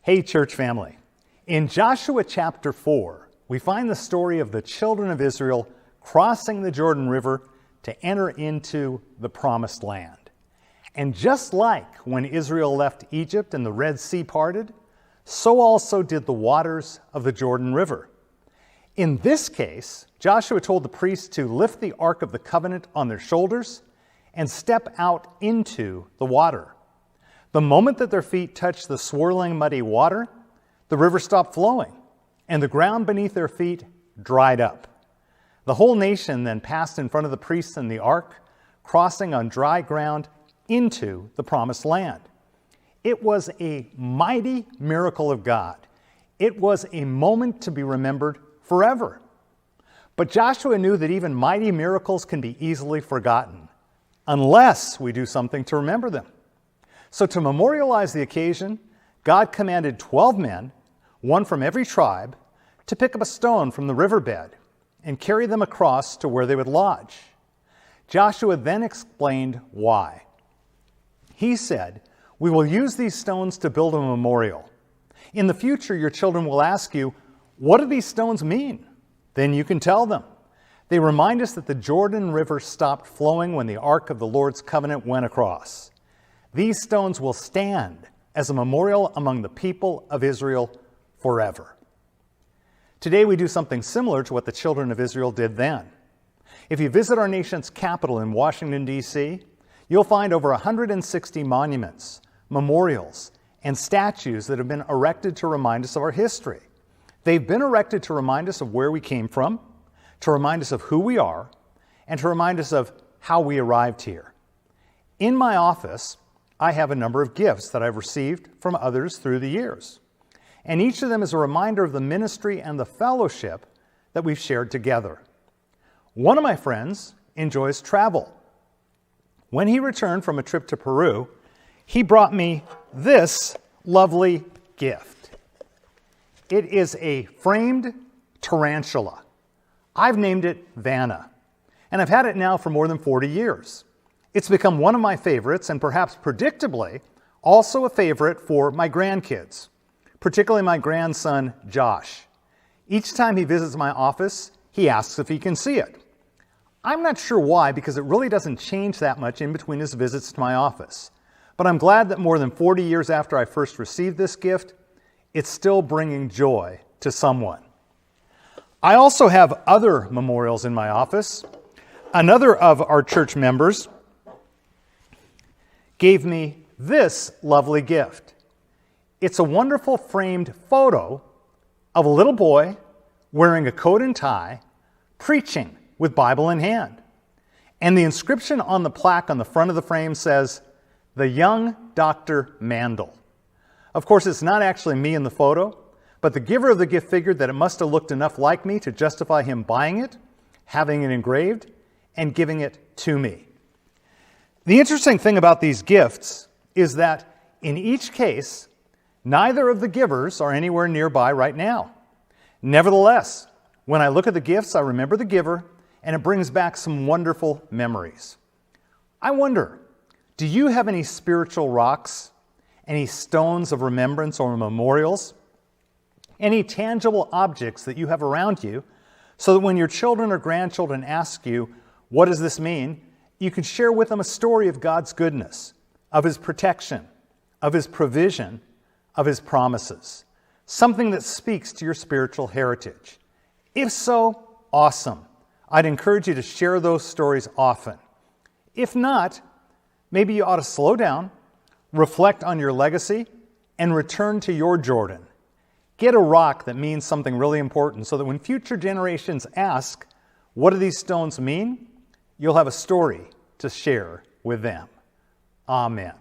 Hey, church family. In Joshua chapter 4, we find the story of the children of Israel crossing the Jordan River to enter into the Promised Land. And just like when Israel left Egypt and the Red Sea parted, so also did the waters of the Jordan River. In this case, Joshua told the priests to lift the Ark of the Covenant on their shoulders and step out into the water. The moment that their feet touched the swirling, muddy water, the river stopped flowing, and the ground beneath their feet dried up. The whole nation then passed in front of the priests and the ark, crossing on dry ground into the Promised Land. It was a mighty miracle of God. It was a moment to be remembered forever. But Joshua knew that even mighty miracles can be easily forgotten, unless we do something to remember them. So to memorialize the occasion, God commanded 12 men, one from every tribe, to pick up a stone from the riverbed and carry them across to where they would lodge. Joshua then explained why. He said, "We will use these stones to build a memorial. In the future, your children will ask you, 'What do these stones mean?' Then you can tell them. They remind us that the Jordan River stopped flowing when the Ark of the Lord's covenant went across. These stones will stand as a memorial among the people of Israel forever." Today we do something similar to what the children of Israel did then. If you visit our nation's capital in Washington, D.C., you'll find over 160 monuments, memorials, and statues that have been erected to remind us of our history. They've been erected to remind us of where we came from, to remind us of who we are, and to remind us of how we arrived here. In my office, I have a number of gifts that I've received from others through the years. And each of them is a reminder of the ministry and the fellowship that we've shared together. One of my friends enjoys travel. When he returned from a trip to Peru, he brought me this lovely gift. It is a framed tarantula. I've named it Vanna, and I've had it now for more than 40 years. It's become one of my favorites, and perhaps predictably, also a favorite for my grandkids, particularly my grandson, Josh. Each time he visits my office, he asks if he can see it. I'm not sure why, because it really doesn't change that much in between his visits to my office. But I'm glad that more than 40 years after I first received this gift, it's still bringing joy to someone. I also have other memorials in my office. Another of our church members gave me this lovely gift. It's a wonderful framed photo of a little boy wearing a coat and tie, preaching with Bible in hand. And the inscription on the plaque on the front of the frame says, "The young Dr. Mandl." Of course, it's not actually me in the photo, but the giver of the gift figured that it must have looked enough like me to justify him buying it, having it engraved, and giving it to me. The interesting thing about these gifts is that in each case, neither of the givers are anywhere nearby right now. Nevertheless, when I look at the gifts, I remember the giver, and it brings back some wonderful memories. I wonder, do you have any spiritual rocks, any stones of remembrance or memorials, any tangible objects that you have around you, so that when your children or grandchildren ask you, "What does this mean?" you can share with them a story of God's goodness, of His protection, of His provision, of His promises, something that speaks to your spiritual heritage? If so, awesome. I'd encourage you to share those stories often. If not, maybe you ought to slow down, reflect on your legacy, and return to your Jordan. Get a rock that means something really important so that when future generations ask, "What do these stones mean?" you'll have a story to share with them. Amen.